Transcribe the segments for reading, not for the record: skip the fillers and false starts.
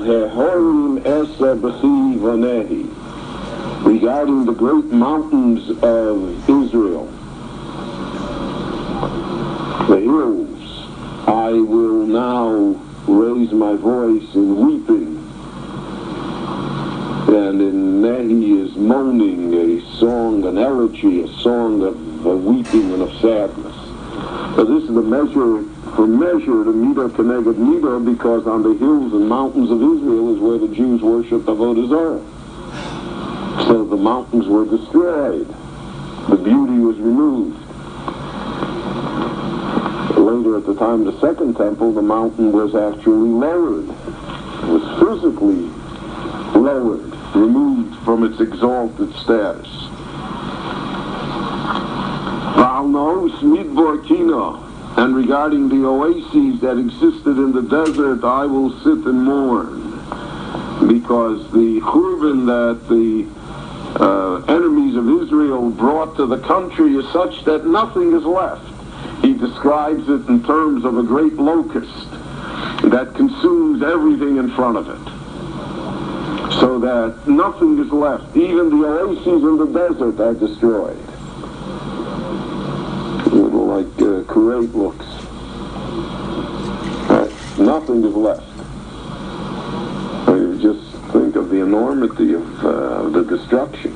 Hehorim Esa B'chi Vanehi, regarding the great mountains of Israel, the hills, I will now raise my voice in weeping, and in Nehi is moaning, a song, an elegy, a song of weeping and of sadness. So this is the measure for measure, the Midah Keneged Midah, because on the hills and mountains of Israel is where the Jews worshiped Avodah Zarah. So the mountains were destroyed. The beauty was removed. Later, at the time of the Second Temple, the mountain was actually lowered. It was physically lowered, removed from its exalted status. And regarding the oases that existed in the desert, I will sit and mourn, because the churban that the enemies of Israel brought to the country is such that nothing is left. He describes it in terms of a great locust that consumes everything in front of it, so that nothing is left. Even the oases in the desert are destroyed. A little like Kuwait looks. Nothing is left. You just think of the enormity of the destruction.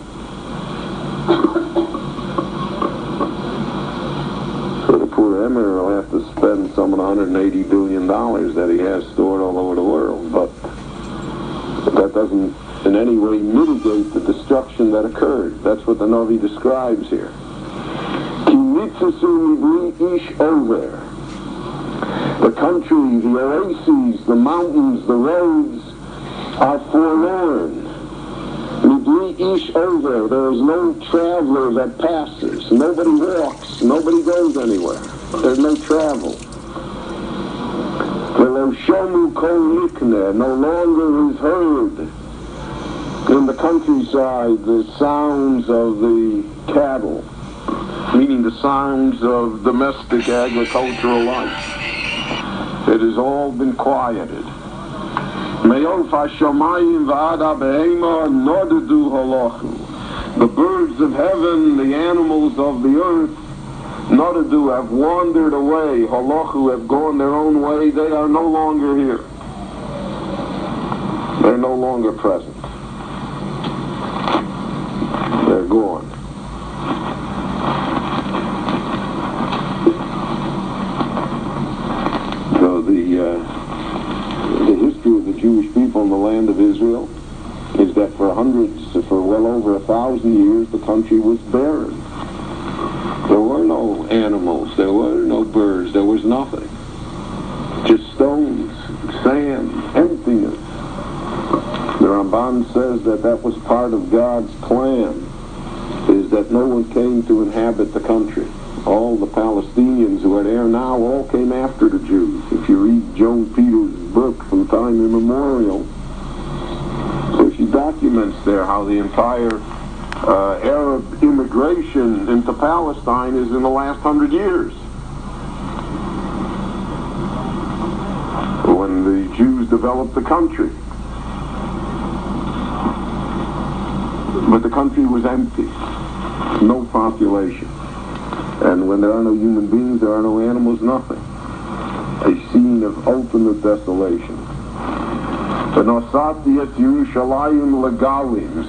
So the poor emir will have to spend some $180 billion that he has stored all over the world, but that doesn't in any way mitigate the destruction that occurred. That's what the Navi describes here. The country, the oases, the mountains, the roads are forlorn. Ish over. There is no traveler that passes. Nobody walks. Nobody goes anywhere. There's no travel. No longer is heard in the countryside the sounds of the cattle, meaning the sounds of domestic agricultural life. It has all been quieted. The birds of heaven, the animals of the earth, Nodadu, have wandered away. Halachu, have gone their own way. They are no longer here. They're no longer present. They're gone. So the history of the Jewish people in the land of Israel is that for well over 1,000 years, the country was barren. There were no animals, there were no birds, there was nothing. Just stones, sand, emptiness. The Ramban says that was part of God's plan, is that no one came to inhabit the country. All the Palestinians who are there now all came after the Jews. If you read Joan Peters' book from time immemorial, so she documents there how the entire Arab immigration into Palestine is in the last 100 years. When the Jews developed the country. But the country was empty. No population. And when there are no human beings, there are no animals, nothing. A scene of ultimate desolation.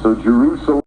So Jerusalem